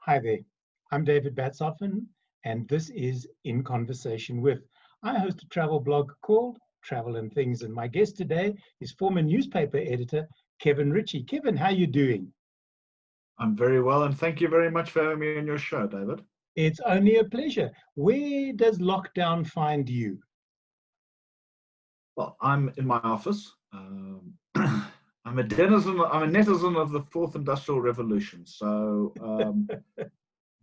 Hi there, I'm David Batsoffen, and this is In Conversation With. I host a travel blog called Travel and Things, and my guest today is former newspaper editor Kevin Ritchie. Kevin, how are you doing? I'm very well, and thank you very much for having me on your show, David. It's only a pleasure. Where does lockdown find you? Well, I'm in my office. I'm a netizen of the Fourth Industrial Revolution. So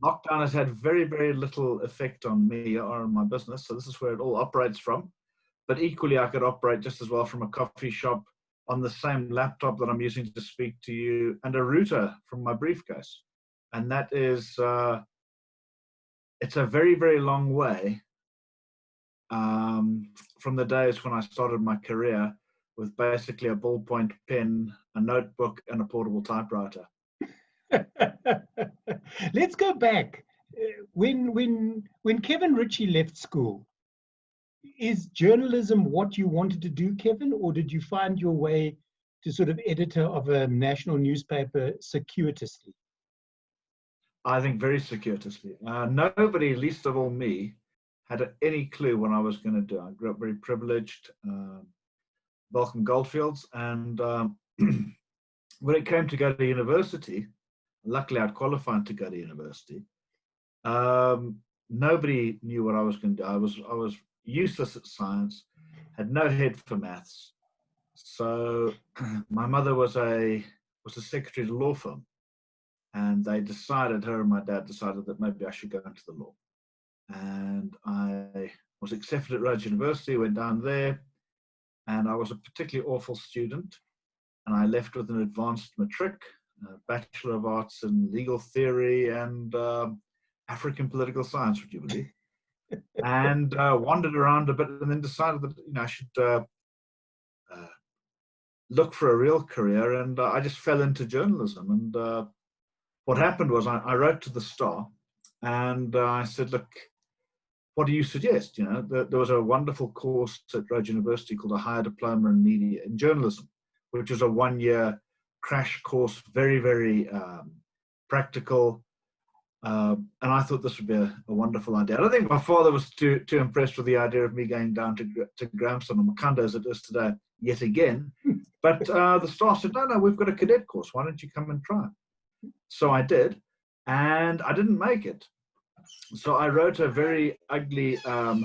lockdown has had very, very little effect on me or on my business. So this is where it all operates from. But equally, I could operate just as well from a coffee shop on the same laptop that I'm using to speak to you and a router from my briefcase. And that is, it's a very, very long way from the days when I started my career with basically a ballpoint pen, a notebook, and a portable typewriter. Let's go back. When Kevin Ritchie left school, is journalism what you wanted to do, Kevin, or did you find your way to sort of editor of a national newspaper circuitously? I think very circuitously. Nobody, least of all me, had any clue what I was going to do. I grew up very privileged, Balkan Goldfields, and when it came to go to university, luckily I'd qualified to go to university. Nobody knew what I was going to do. I was useless at science, had no head for maths. So my mother was a secretary at a law firm, and her and my dad decided that maybe I should go into the law. And I was accepted at Rhodes University, went down there, and I was a particularly awful student. And I left with an advanced matric, a Bachelor of Arts in Legal Theory and African Political Science, would you believe? And wandered around a bit, and then decided that I should look for a real career. And I just fell into journalism. And what happened was I wrote to the Star, and I said, look, what do you suggest? There was a wonderful course at Rhodes University called a Higher Diploma in Media in Journalism, which was a one-year crash course, very, very practical. And I thought this would be a wonderful idea. I don't think my father was too impressed with the idea of me going down to Grahamstown or Makanda as it is today yet again. But the Star said, no, we've got a cadet course. Why don't you come and try it? So I did, and I didn't make it. So I wrote a very ugly letter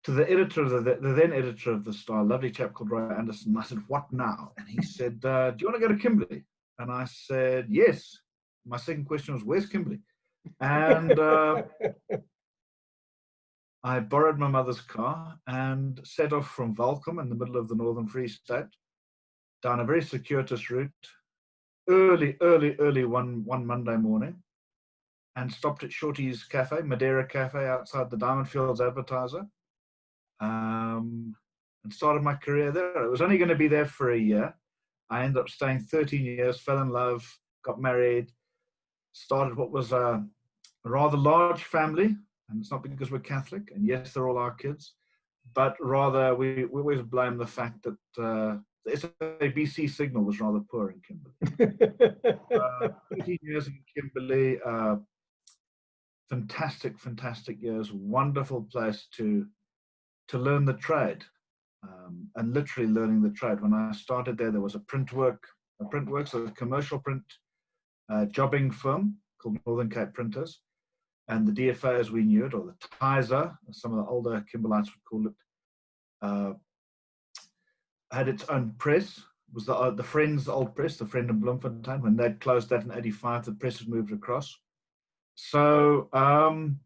to the editor of the then editor of the Star, a lovely chap called Roy Anderson. I said, what now? And he said, do you want to go to Kimberley? And I said, yes. My second question was, where's Kimberley? And I borrowed my mother's car and set off from Volcom in the middle of the Northern Free State down a very circuitous route, early one Monday morning, and stopped at Shorty's Cafe, Madeira Cafe, outside the Diamond Fields Advertiser, and started my career there. It was only going to be there for a year. I ended up staying 13 years, fell in love, got married, started what was a rather large family, and it's not because we're Catholic, and yes, they're all our kids, but rather we always blame the fact that the SABC signal was rather poor in Kimberley. 13 years in Kimberley, fantastic years, wonderful place to learn the trade, and literally learning the trade. When I started there was a Printworks, a commercial print jobbing firm called Northern Cape Printers, and the DFA as we knew it, or the Tizer, as some of the older Kimberlites would call it, had its own press. It was the Friends old press, the Friend in Bloemfontein. When they'd closed that in '85, the press had moved across. So, and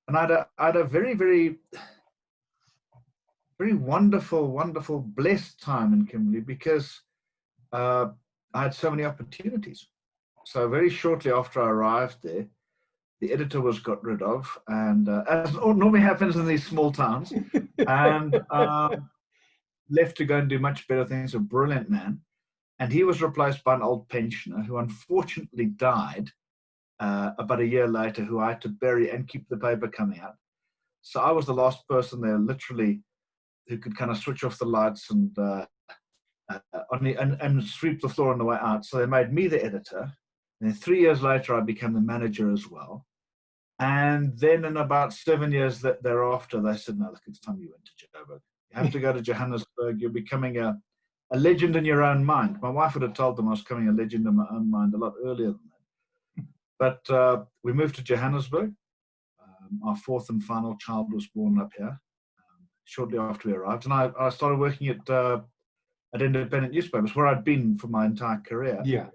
I had a very, very, very wonderful, blessed time in Kimberley because I had so many opportunities. So very shortly after I arrived there, the editor was got rid of, and as normally happens in these small towns, and left to go and do much better things. A brilliant man, and he was replaced by an old pensioner who unfortunately died about a year later, who I had to bury and keep the paper coming out. So I was the last person there, literally, who could kind of switch off the lights and and sweep the floor on the way out. So they made me the editor. And then 3 years later, I became the manager as well. And then in about 7 years thereafter, they said, no, look, it's time you went to Joburg. You have to go to Johannesburg. You're becoming a legend in your own mind. My wife would have told them I was becoming a legend in my own mind a lot earlier than that. But we moved to Johannesburg. Our fourth and final child was born up here shortly after we arrived. And I started working at independent newspapers, where I'd been for my entire career. Yeah.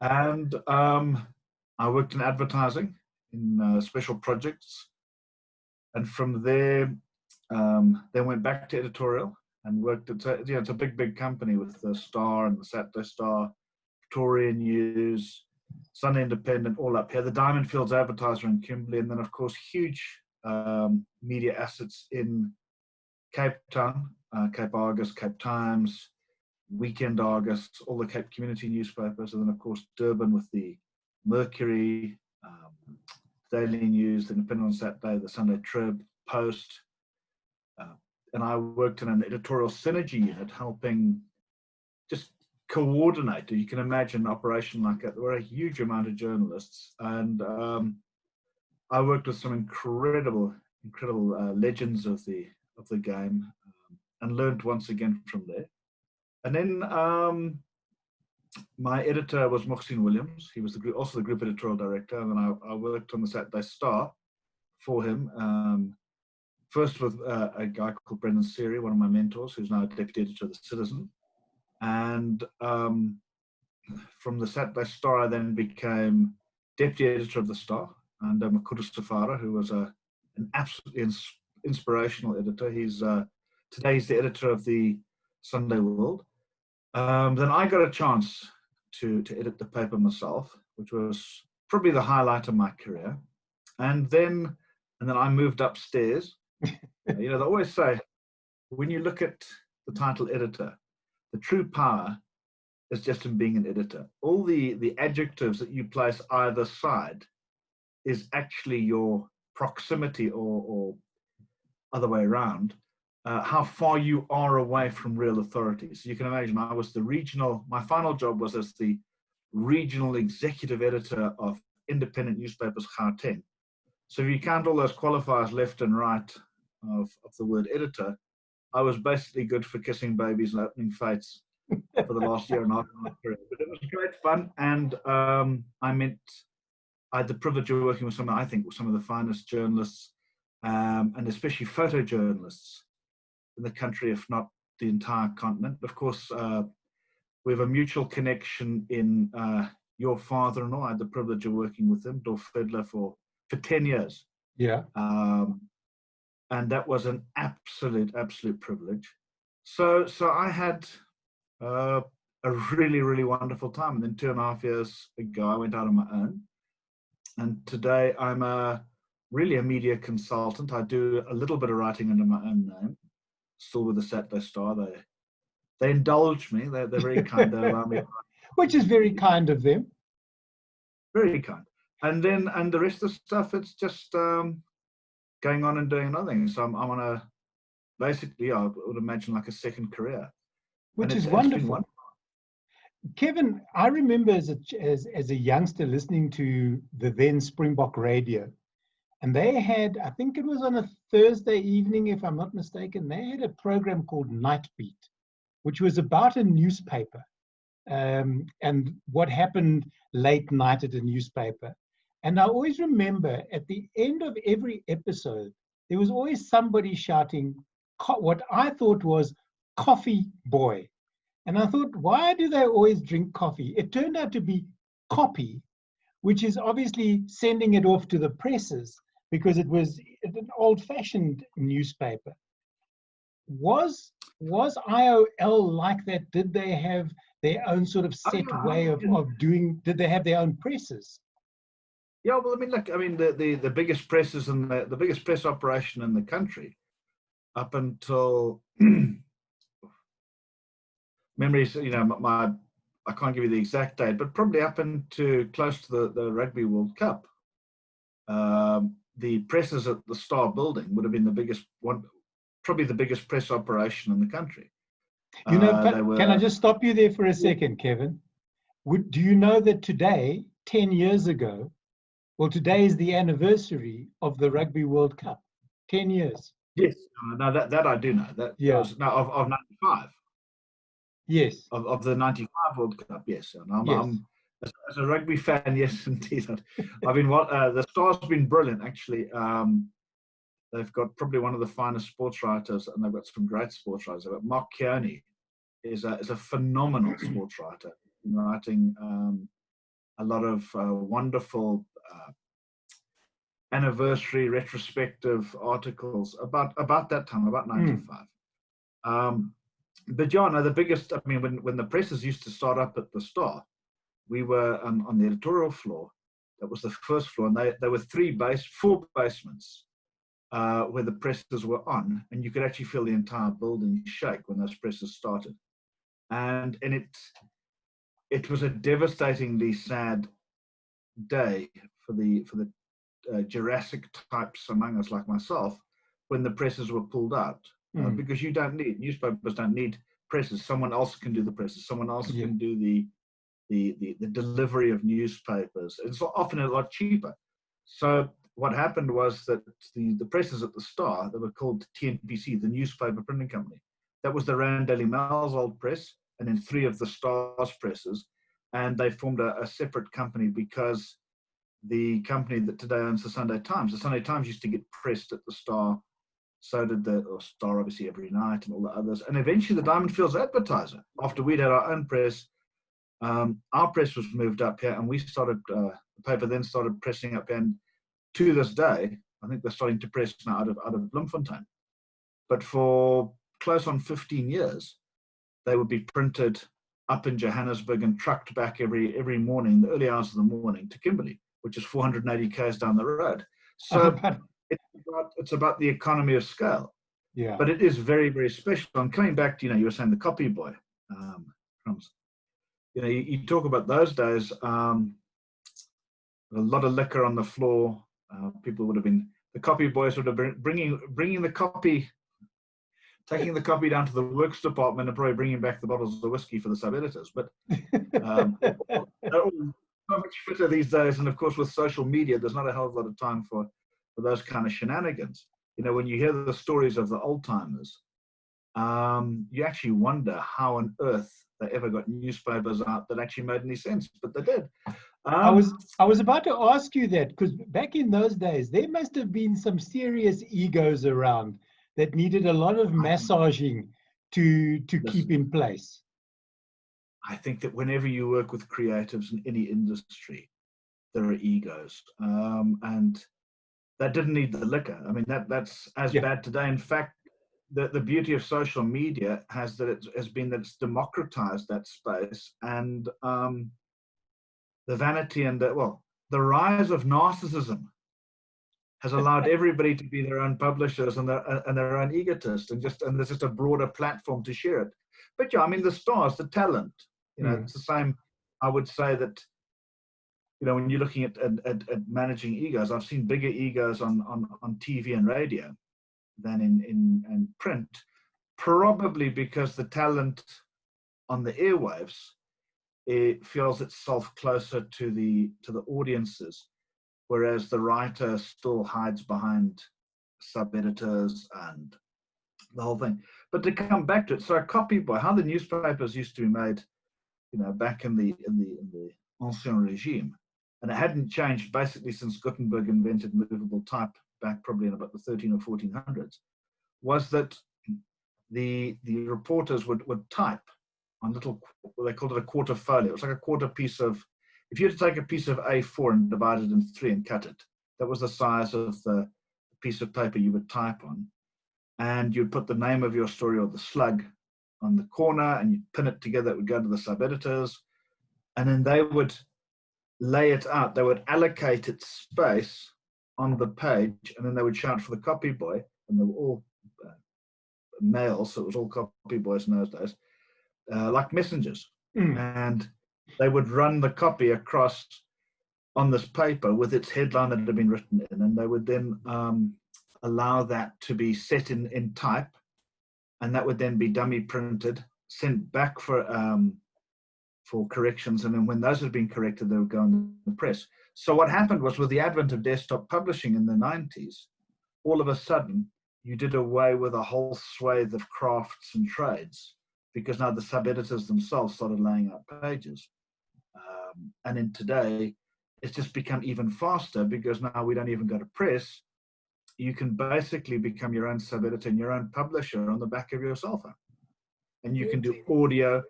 And I worked in advertising, in special projects. And from there, then went back to editorial and worked at, it's a big company with the Star and the Saturday Star, Victoria News, Sunday Independent, all up here. The Diamond Fields Advertiser in Kimberley, and then, of course, huge media assets in Cape Town, Cape Argus, Cape Times, Weekend Argus, all the Cape community newspapers, and then, of course, Durban with the Mercury, Daily News, the Independent on Saturday, the Sunday Trib, Post. And I worked in an editorial synergy unit, helping just coordinate. You can imagine an operation like that. There were a huge amount of journalists, and I worked with some incredible legends of the game, and learned once again from there. And then my editor was Mohsin Williams. He was also the group editorial director, and then I worked on the Saturday Star for him. First with a guy called Brendan Seary, one of my mentors, who's now deputy editor of the Citizen. And from the Saturday Star, I then became deputy editor of the Star under Makudu Safara, who was an absolutely inspirational editor. Today he's the editor of the Sunday World. Then I got a chance to edit the paper myself, which was probably the highlight of my career. And then I moved upstairs. They always say, when you look at the title editor, the true power is just in being an editor. All the adjectives that you place either side is actually your proximity or other way around, how far you are away from real authority. So you can imagine I was my final job was as the regional executive editor of independent newspapers Gauteng. So if you count all those qualifiers left and right of the word editor, I was basically good for kissing babies and opening fights for the last year and a half of my career. But it was great fun, and I had the privilege of working with some of the finest journalists, and especially photojournalists in the country, if not the entire continent. Of course, we have a mutual connection in your father-in-law. I had the privilege of working with him, Dorf Fedler, for 10 years. Yeah. And that was an absolute privilege. So I had a really wonderful time. And then 2.5 years ago, I went out on my own. And today I'm really a media consultant. I do a little bit of writing under my own name, still with the Saturday Star. They indulge me. They're very kind. They allow me. Which is very kind of them. Very kind. And the rest of the stuff, it's just going on and doing nothing. So I'm on a, basically, I would imagine, like a second career. Which is wonderful. Kevin, I remember as a youngster listening to the then Springbok radio, and they had, I think it was on a Thursday evening, if I'm not mistaken, they had a program called Night Beat, which was about a newspaper and what happened late night at a newspaper. And I always remember at the end of every episode, there was always somebody shouting what I thought was coffee boy. And I thought, why do they always drink coffee? It turned out to be copy, which is obviously sending it off to the presses because it was an old-fashioned newspaper. Was IOL like that? Did they have their own sort of set way of doing? Did they have their own presses? Yeah, well, the biggest presses and the biggest press operation in the country up until memories, I can't give you the exact date, but probably up into close to the Rugby World Cup. The presses at the Star building would have been the biggest one, probably the biggest press operation in the country. You know, They but can I were, just stop you there for a second, Kevin? Do you know that today, 10 years ago, well, today is the anniversary of the Rugby World Cup. 10 years. yes, no, that I do know. That Yeah. was no of '95, Yes. of the '95 World Cup. Yes, and Yes. I'm as a rugby fan. Yes, indeed. I've been the Star's been brilliant actually. They've got probably one of the finest sports writers, and they've got some great sports writers. They've got Mark Kearney is a phenomenal sports writer, writing a lot of wonderful anniversary retrospective articles about that time, about '95. But yeah, no, the biggest. I mean, when the presses used to start up at the Star, we were on the editorial floor. That was the first floor, and there were four basements where the presses were on, and you could actually feel the entire building shake when those presses started. And it was a devastatingly sad day for the Jurassic types among us like myself when the presses were pulled out, because newspapers don't need presses. Someone else can do the presses. Someone else can do the delivery of newspapers. It's often a lot cheaper. So what happened was that the presses at the Star, they were called TNPC, the Newspaper Printing Company. That was the Rand Daily Mail's old press, and then three of the Star's presses, and they formed a separate company because the company that today owns the Sunday Times used to get pressed at the Star. So did the Star, obviously, every night, and all the others. And eventually the Diamond Fields Advertiser, after we'd had our own press, our press was moved up here, and we started, the paper then started pressing up here. And to this day, I think they're starting to press now out of Bloemfontein. But for close on 15 years, they would be printed up in Johannesburg and trucked back every morning, the early hours of the morning, to Kimberley, which is 480 k's down the road. So it's about the economy of scale. Yeah. But it is very, very special. I'm coming back to, you were saying the copy boy. You talk about those days, a lot of liquor on the floor. People would have been, the copy boys would have been bringing the copy, taking the copy down to the works department and probably bringing back the bottles of whiskey for the sub-editors. But they're all so much fitter these days. And of course, with social media, there's not a hell of a lot of time for those kind of shenanigans. When you hear the stories of the old timers, you actually wonder how on earth they ever got newspapers out that actually made any sense, but they did. I was about to ask you that, because back in those days, there must have been some serious egos around that needed a lot of massaging to keep in place. I think that whenever you work with creatives in any industry, there are egos, and that didn't need the liquor. I mean, that's as bad today. In fact, the beauty of social media has been that it's democratized that space, and the vanity and the rise of narcissism has allowed everybody to be their own publishers and their own egotists, and there's just a broader platform to share it. But yeah, I mean, the stars, the talent, it's the same. I would say that, when you're looking at managing egos, I've seen bigger egos on TV and radio than in print, probably because the talent on the airwaves, it feels itself closer to the audiences, whereas the writer still hides behind sub-editors and the whole thing. But to come back to it, so a copy boy, how the newspapers used to be made, back in the Ancien Regime, and it hadn't changed basically since Gutenberg invented movable type back probably in about the 13 or 1400s, was that the reporters would type on little, they called it a quarter folio. It was like a quarter piece of, if you had to take a piece of A4 and divide it in three and cut it, that was the size of the piece of paper you would type on. And you'd put the name of your story or the slug on the corner, and you'd pin it together. It would go to the sub-editors, and then they would lay it out. They would allocate its space on the page, and then they would shout for the copy boy, and they were all males, so it was all copy boys in those days, like messengers. And they would run the copy across on this paper with its headline that had been written in, and they would then allow that to be set in type, and that would then be dummy printed, sent back for corrections, and then when those had been corrected, they would go in the press. So what happened was, with the advent of desktop publishing in the 90s, all of a sudden you did away with a whole swathe of crafts and trades, because now the sub-editors themselves started laying out pages. And in today, it's just become even faster, because now we don't even go to press. You can basically become your own sub-editor and your own publisher on the back of your cell phone. And you can do audio,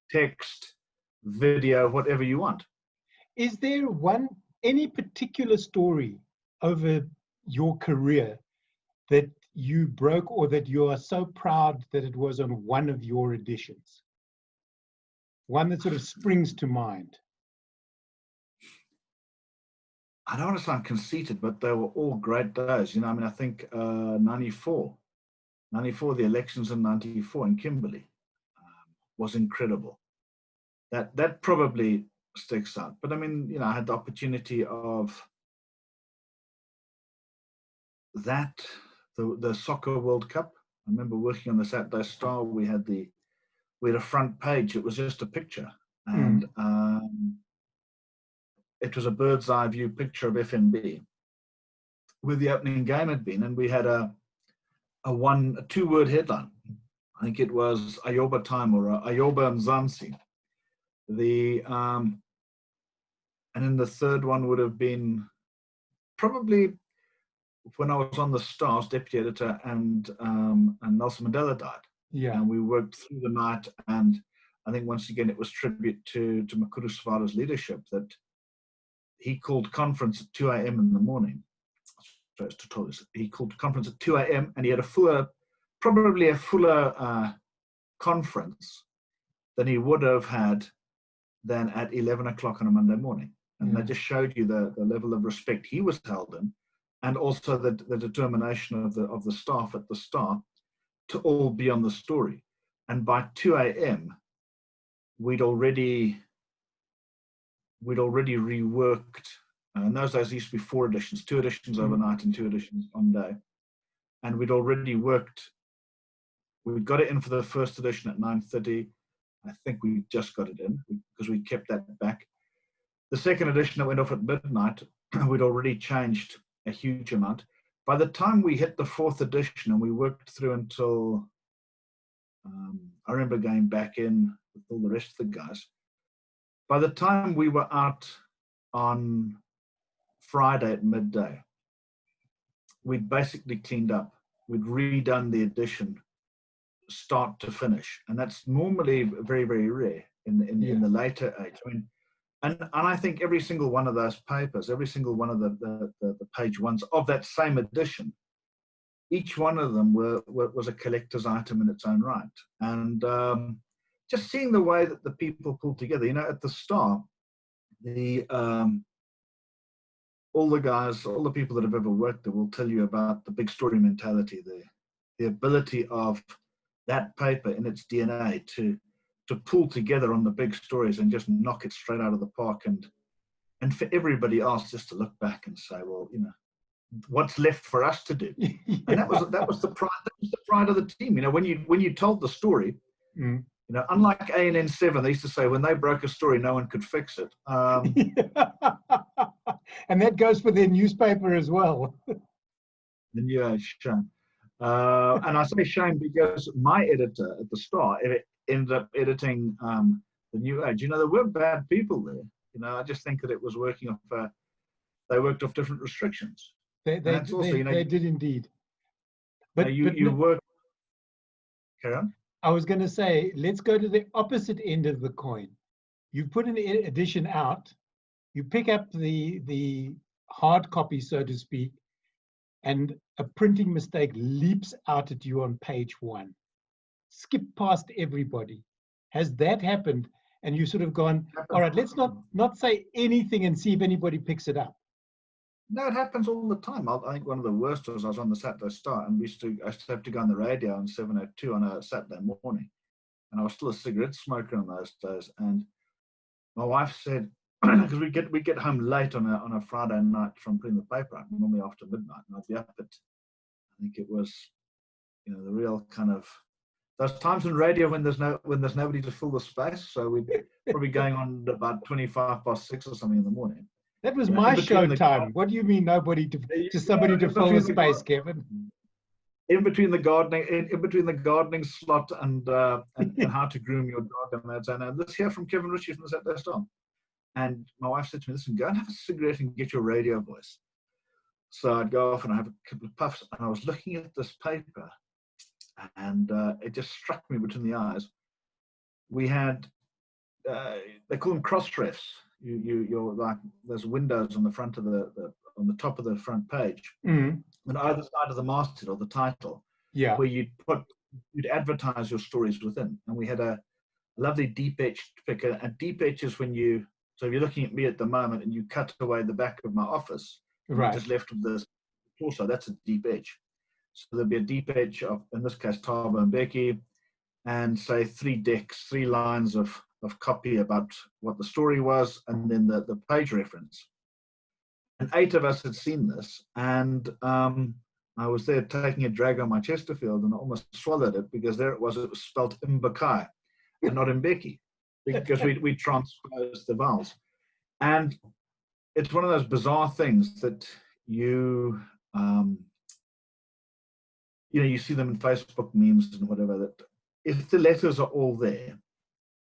text, video, whatever you want. Is there any particular story over your career that you broke, or that you are so proud that it was on one of your editions? One that sort of springs to mind. I don't want to sound conceited, but they were all great days. You know, I mean, I think 94, the elections in 94 in Kimberley was incredible. That probably sticks out. But I mean, you know, I had the opportunity of that, the Soccer World Cup. I remember working on the Saturday Star. We had a front page. It was just a picture, and it was a bird's eye view picture of FNB, where the opening game had been, and we had a two-word headline. I think it was Ayoba Time or Ayoba Mzansi. And then the third one would have been probably when I was on the Stars, deputy editor, and Nelson Mandela died. Yeah. And we worked through the night, and I think once again it was tribute to Makuru Savada's leadership, that he called conference at 2 a.m. in the morning. So he called conference at 2 a.m. and he had probably a fuller conference than he would have had than at 11 o'clock on a Monday morning. And that just showed you the level of respect he was held in, and also the determination of the staff at the Star to all be on the story. And by 2 a.m., we'd already reworked. In those days, there used to be 4 editions, 2 editions overnight and 2 editions on day. And we'd already worked. We got it in for the first edition at 9:30. I think we just got it in because we kept that back. The second edition that went off at midnight, we'd already changed a huge amount. By the time we hit the 4th edition, and we worked through until, I remember going back in with all the rest of the guys. By the time we were out on Friday at midday, we'd basically cleaned up. We'd redone the edition start to finish, and that's normally very, very rare in the later age. I mean, and I think every single one of those papers, every single one of the page ones of that same edition, each one of them was a collector's item in its own right. And just seeing the way that the people pulled together, you know, at the Star, all the guys, all the people that have ever worked there will tell you about the big story mentality, the ability of that paper in its DNA to pull together on the big stories and just knock it straight out of the park, and for everybody else just to look back and say, well, you know, what's left for us to do? And that was the pride. That was the pride of the team. You know, when you told the story, you know, unlike ANN7, they used to say when they broke a story, no one could fix it. And that goes for their newspaper as well. And yeah, shame. And I say shame because my editor at the Star ended up editing the New Age. You know, there were bad people there. You know, I just think that it was working off. They worked off different restrictions. They did indeed. But you work. Carry on. I was going to say, let's go to the opposite end of the coin. You put an edition out, you pick up the hard copy, so to speak, and a printing mistake leaps out at you on page 1. Skip past everybody. Has that happened? And you sort of gone, all right, let's not say anything and see if anybody picks it up. No, it happens all the time. I think one of the worst was I was on the Saturday Star, and I used to have to go on the radio on 702 on a Saturday morning, and I was still a cigarette smoker on those days. And my wife said, because we get home late on a Friday night from putting the paper out, normally after midnight, and I'd be up at, I think it was, you know, the real kind of Those times on radio when there's nobody to fill the space. So we'd probably going on about 6:25 or something in the morning. That was You know, my in between show time. What do you mean nobody to somebody to in fill the between space, Kevin? in between the gardening slot and how to groom your dog and that. And this here from Kevin Ritchie from the Saturday Star. And my wife said to me, "Listen, go and have a cigarette and get your radio voice." So I'd go off and I have a couple of puffs, and I was looking at this paper, and it just struck me between the eyes. We had they call them crossrefs. You're like there's windows on the front of on the top of the front page, on either side of the masthead or the title, where you'd advertise your stories within. And we had a lovely deep etched picker. And deep etch is when so if you're looking at me at the moment and you cut away the back of my office, right, just left with this torso, that's a deep etch. So there'd be a deep etch of, in this case, Tava and Becky, and say 3 lines of copy about what the story was, and then the page reference. And 8 of us had seen this, and I was there taking a drag on my Chesterfield, and I almost swallowed it because there it was spelled Mbakai and not Mbeki, because we transposed the vowels. And it's one of those bizarre things that you see them in Facebook memes and whatever, that if the letters are all there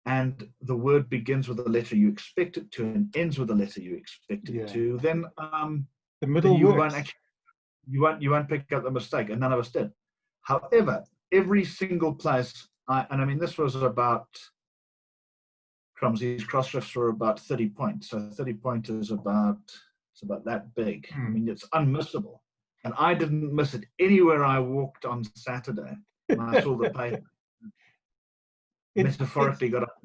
and the word begins with the letter you expect it to and ends with the letter you expect it to, then the middle you won't pick up the mistake, and none of us did. However, every single place, and I mean, this was about, these crossrefs were about 30 points. So 30 points is about that big. I mean, it's unmissable. And I didn't miss it anywhere I walked on Saturday when I saw the paper. Metaphorically got up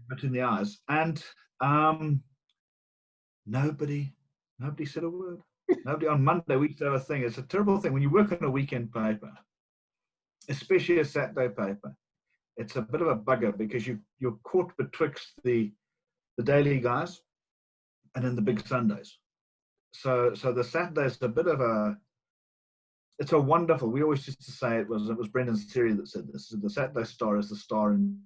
between the eyes. And nobody said a word. Nobody. On Monday, we used to have a thing. It's a terrible thing. When you work on a weekend paper, especially a Saturday paper, it's a bit of a bugger because you're caught betwixt the daily guys and then the big Sundays. So the Saturday's a bit of it's a wonderful. We always used to say it was Brendan Siri that said this. The Saturday Star is the star in.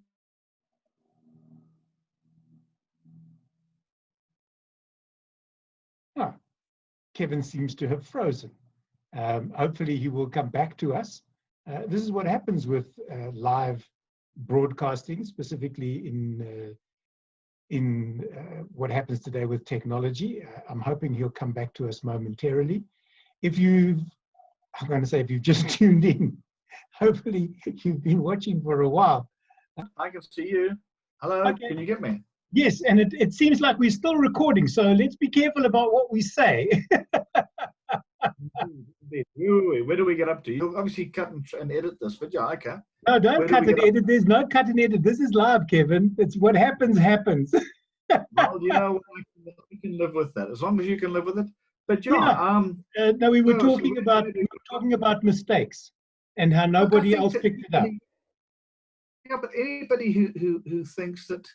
Kevin seems to have frozen. Hopefully he will come back to us. This is what happens with live broadcasting, specifically in what happens today with technology. I'm hoping he'll come back to us momentarily. If you've just tuned in, hopefully you've been watching for a while. I can see you. Hello, okay. Can you get me? Yes, and it seems like we're still recording, so let's be careful about what we say. Where do we get up to? You'll obviously cut and edit this, but yeah, okay. No, don't cut and edit. There's no cut and edit. This is live, Kevin. It's what happens. Well, we can live with that as long as you can live with it. But no, we were talking about mistakes and how nobody else picked it up. Yeah, but anybody who thinks that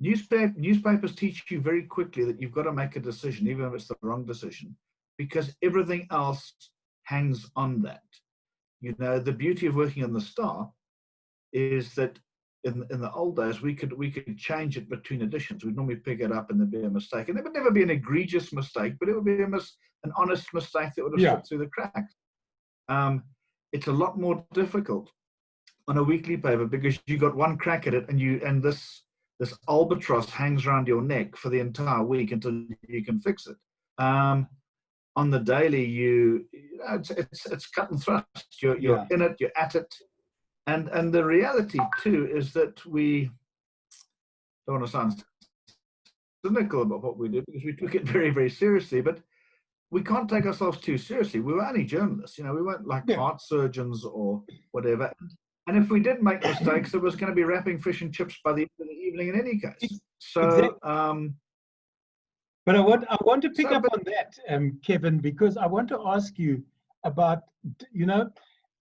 newspapers teach you very quickly that you've got to make a decision, even if it's the wrong decision, because everything else hangs on that. You know, the beauty of working on the Star is that in the old days we could change it between editions. We'd normally pick it up and there'd be a mistake, and it would never be an egregious mistake, but it would be an honest mistake that would have slipped through the cracks. It's a lot more difficult on a weekly paper because you got one crack at it, and this albatross hangs around your neck for the entire week until you can fix it. On the daily, it's cut and thrust. You're in it, you're at it, and the reality too is that we don't want to sound cynical about what we do because we took it very, very seriously, but we can't take ourselves too seriously. We were only journalists, we weren't like heart surgeons or whatever. And if we did make mistakes, it was going to be wrapping fish and chips by the end of the evening in any case. So, exactly. But I want to pick up on that, Kevin, because I want to ask you about,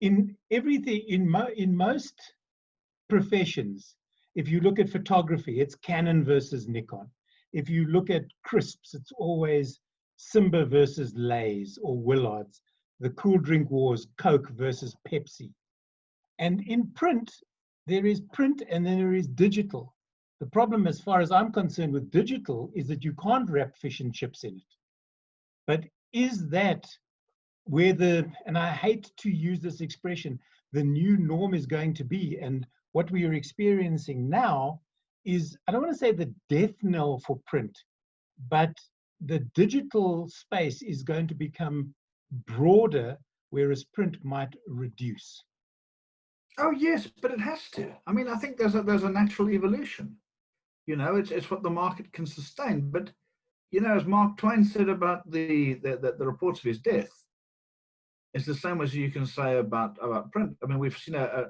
in everything, in most professions, if you look at photography, it's Canon versus Nikon. If you look at crisps, it's always Simba versus Lay's or Willard's. The cool drink wars, Coke versus Pepsi. And in print, there is print and then there is digital. The problem, as far as I'm concerned, with digital is that you can't wrap fish and chips in it. But is that where and I hate to use this expression, the new norm is going to be? And what we are experiencing now is, I don't want to say the death knell for print, but the digital space is going to become broader, whereas print might reduce. Oh yes, but it has to. I mean, I think there's a natural evolution. You know, it's what the market can sustain. But you know, as Mark Twain said about the reports of his death, it's the same as you can say about print. I mean, we've seen a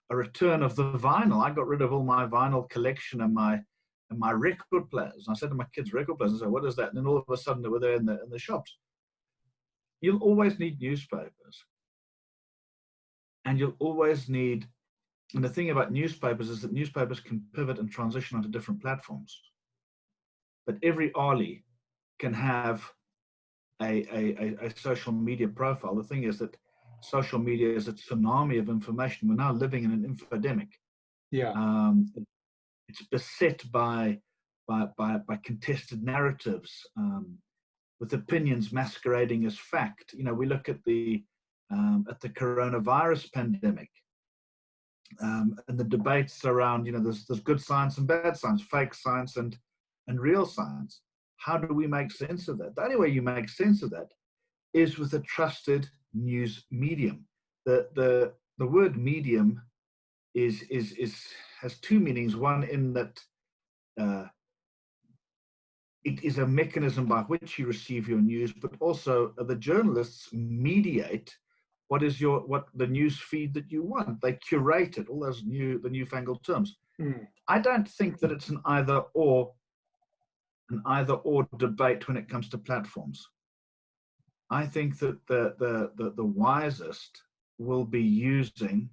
return of the vinyl. I got rid of all my vinyl collection and my record players. And I said to my kids, record players, I said, what is that? And then all of a sudden they were there in the shops. You'll always need newspapers. And you'll always need, and the thing about newspapers is that newspapers can pivot and transition onto different platforms. But every Arlie can have a social media profile. The thing is that social media is a tsunami of information. We're now living in an infodemic. Yeah. It's beset by contested narratives, with opinions masquerading as fact. You know, we look at the coronavirus pandemic, and the debates around, you know, there's good science and bad science, fake science and real science. How do we make sense of that? The only way you make sense of that is with a trusted news medium. The word medium has two meanings. One in that it is a mechanism by which you receive your news, but also the journalists mediate what the news feed that you want. They curate it, all those newfangled terms. I don't think that it's an either or debate when it comes to platforms. I think that the wisest will be using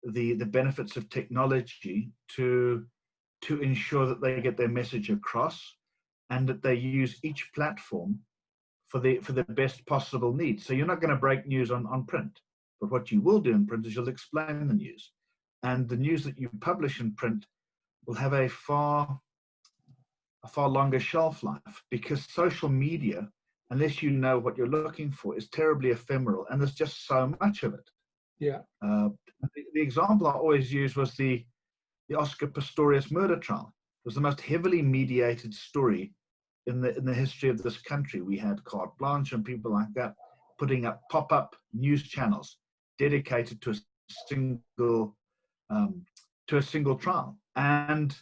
the benefits of technology to ensure that they get their message across, and that they use each platform for the best possible need. So you're not going to break news on print, but what you will do in print is you'll explain the news, and the news that you publish in print will have a far longer shelf life, because social media, unless you know what you're looking for, is terribly ephemeral, and there's just so much of it. Yeah. The example I always use was the Oscar Pistorius murder trial. It was the most heavily mediated story in the history of this country. We had carte blanche and people like that putting up pop-up news channels dedicated to a single trial, and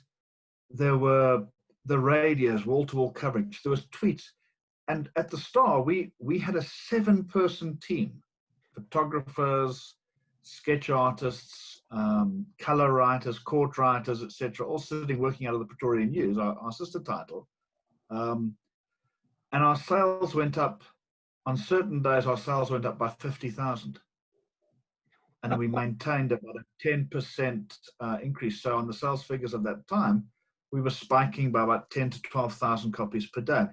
there were the radios, wall-to-wall coverage. There was tweets, and at the Star, we had a 7-person team: photographers, sketch artists, color writers, court writers, etc., all sitting working out of the Pretoria News, our sister title. And our sales went up, on certain days, our sales went up by 50,000. And then we maintained about a 10% increase. So on the sales figures of that time, we were spiking by about 10 to 12,000 copies per day.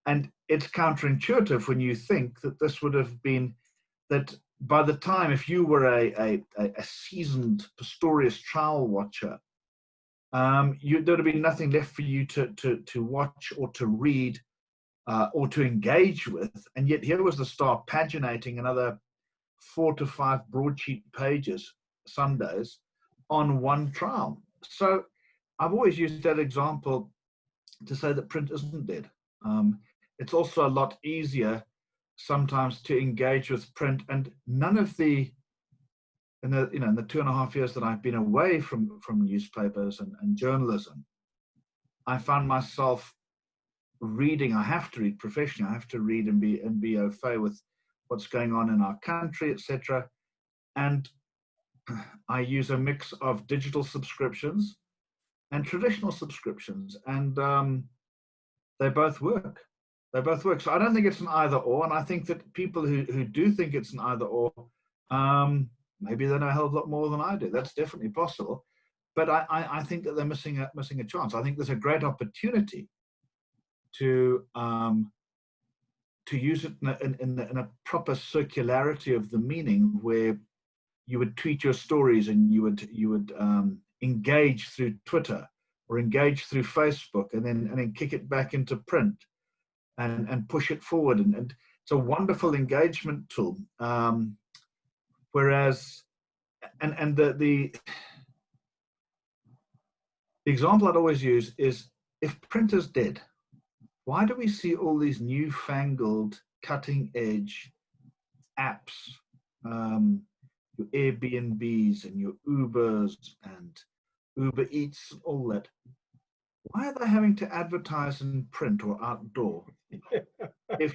And it's counterintuitive when you think that this would have been, that by the time, if you were a seasoned Pistorius trial watcher, there would have been nothing left for you to watch or to read or to engage with. And yet here was the Star paginating another 4 to 5 broadsheet pages some days on one trial. So I've always used that example to say that print isn't dead. It's also a lot easier sometimes to engage with print, and none of in the 2.5 years that I've been away from newspapers and journalism, I found myself reading. I have to read professionally. I have to read and be au fait with what's going on in our country, etc. And I use a mix of digital subscriptions and traditional subscriptions, and they both work. They both work. So I don't think it's an either or, and I think that people who do think it's an either or, maybe they know a hell of a lot more than I do. That's definitely possible. But I think that they're missing a chance. I think there's a great opportunity to to use it in a proper circularity of the meaning, where you would tweet your stories and you would engage through Twitter or engage through Facebook, and then kick it back into print and push it forward. And it's a wonderful engagement tool. Whereas, and the example I'd always use is, if print is dead, why do we see all these newfangled, cutting-edge apps, your Airbnbs and your Ubers and Uber Eats, all that? Why are they having to advertise in print or outdoor? If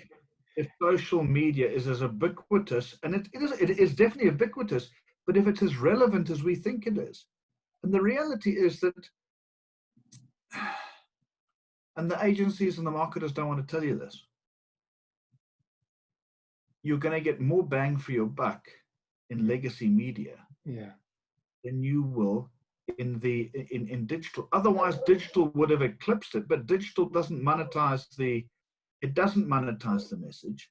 social media is as ubiquitous, and it is definitely ubiquitous, but if it's as relevant as we think it is, and the reality is that, and the agencies and the marketers don't want to tell you this, you're going to get more bang for your buck in legacy media than you will in digital. Otherwise, digital would have eclipsed it, but digital doesn't monetize the message.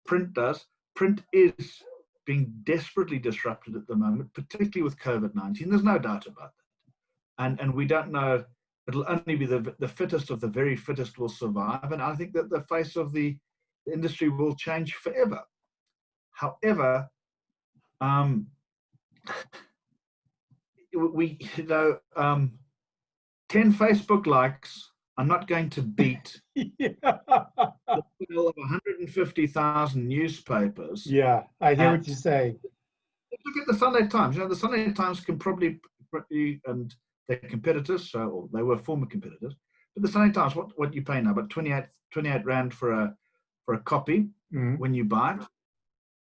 Print does. Print is being desperately disrupted at the moment, particularly with COVID-19. There's no doubt about that. And we don't know, it'll only be the fittest of the very fittest will survive. And I think that the face of the industry will change forever. However, 10 Facebook likes are not going to beat the sale of 150,000 newspapers. Yeah, I hear what you're saying. Look at the Sunday Times. The Sunday Times can probably, and they're competitors, or they were former competitors. But the Sunday Times, what you pay now? About 28 Rand for a copy when you buy it.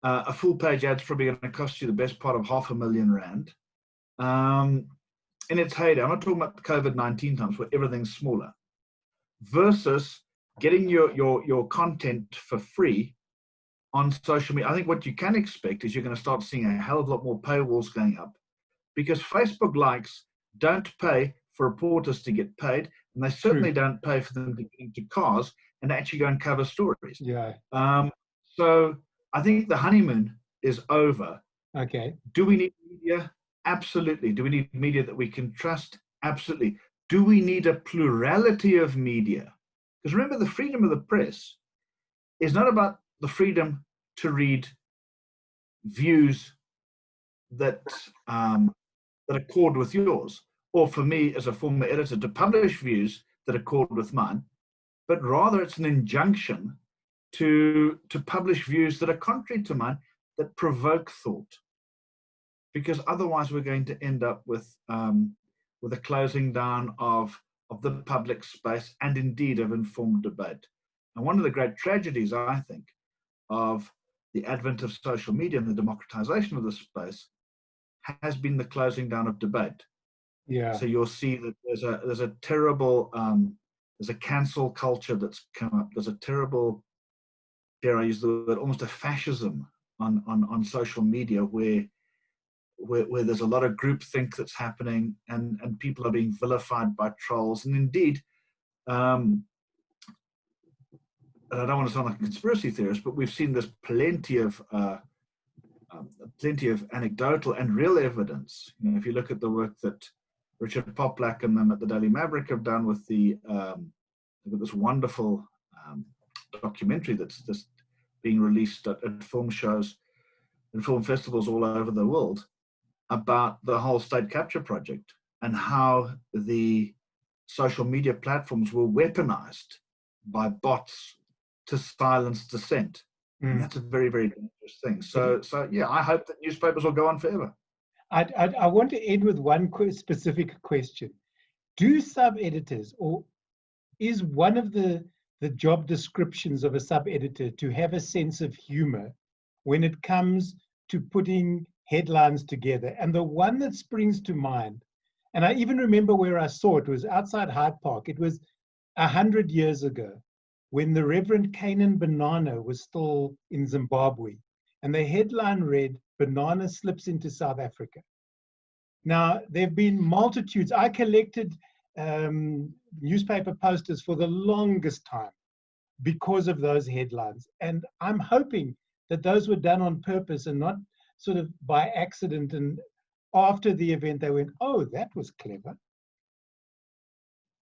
A full page ad's probably going to cost you the best part of R500,000. In its heyday, I'm not talking about the COVID-19 times where everything's smaller, versus getting your content for free on social media. I think what you can expect is you're going to start seeing a hell of a lot more paywalls going up, because Facebook likes don't pay for reporters to get paid, and they certainly don't pay for them to get into cars and actually go and cover stories. Yeah. So I think the honeymoon is over. Okay. Do we need media? Absolutely. Do we need media that we can trust? Absolutely. Do we need a plurality of media? Because remember, the freedom of the press is not about the freedom to read views that accord with yours, or for me as a former editor to publish views that accord with mine, but rather it's an injunction to publish views that are contrary to mine, that provoke thought. Because otherwise we're going to end up with a closing down of the public space, and indeed of informed debate. And one of the great tragedies, I think, of the advent of social media and the democratization of the space has been the closing down of debate. Yeah. So you'll see that there's a terrible there's a cancel culture that's come up. There's a terrible, dare I use the word, almost a fascism on social media, where there's a lot of groupthink that's happening, and people are being vilified by trolls. And indeed, and I don't want to sound like a conspiracy theorist, but we've seen this plenty of anecdotal and real evidence. If you look at the work that Richard Poplack and them at the Daily Maverick have done with this wonderful documentary that's just being released at film shows and film festivals all over the world, about the whole state capture project and how the social media platforms were weaponized by bots to silence dissent. And that's a very, very dangerous thing. So yeah, I hope that newspapers will go on forever. I want to end with one specific question. Do sub-editors, or is one of the job descriptions of a sub-editor to have a sense of humor when it comes to putting headlines together? And the one that springs to mind, and I even remember where I saw it, was outside Hyde Park. It was 100 years ago, when the Reverend Canaan Banana was still in Zimbabwe. And the headline read, "Banana slips into South Africa." Now, there have been multitudes. I collected newspaper posters for the longest time. because of those headlines. And I'm hoping that those were done on purpose and not sort of by accident. And after the event, they went, "Oh, that was clever."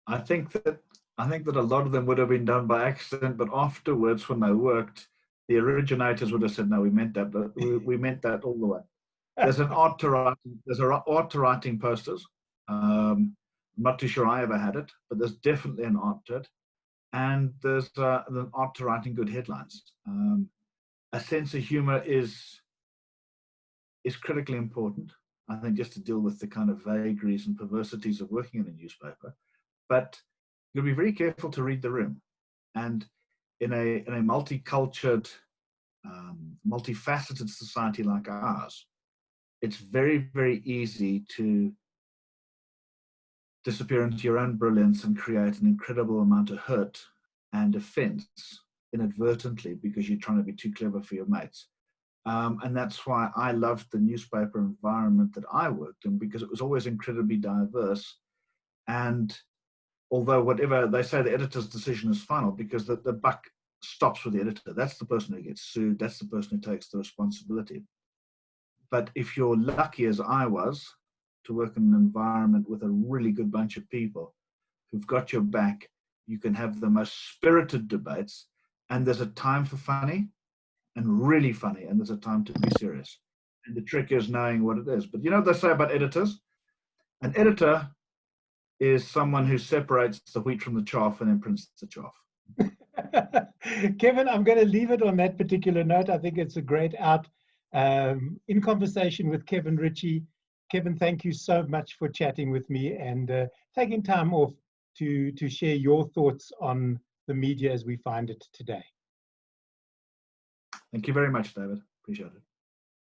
I think that a lot of them would have been done by accident, but afterwards, when they worked, the originators would have said, "No, we meant that. But we meant that all the way." There's an art to writing. There's an art to writing posters. I'm not too sure I ever had it, but there's definitely an art to it, and there's an art to writing good headlines. A sense of humor is critically important, I think, just to deal with the kind of vagaries and perversities of working in a newspaper. But you'll be very careful to read the room, and in a multicultured, multifaceted society like ours, it's very, very easy to disappear into your own brilliance and create an incredible amount of hurt and offense inadvertently because you're trying to be too clever for your mates. And that's why I loved the newspaper environment that I worked in, because it was always incredibly diverse. And although whatever they say, the editor's decision is final, because the buck stops with the editor. That's the person who gets sued. That's the person who takes the responsibility. But if you're lucky, as I was, to work in an environment with a really good bunch of people who've got your back, you can have the most spirited debates, and there's a time for funny and really funny, and there's a time to be serious. And the trick is knowing what it is. But you know what they say about editors? An editor is someone who separates the wheat from the chaff and then prints the chaff. Kevin, I'm going to leave it on that particular note. I think it's a great out. In conversation with Kevin Ritchie. Kevin, thank you so much for chatting with me and taking time off to share your thoughts on the media as we find it today. Thank you very much, David. Appreciate it.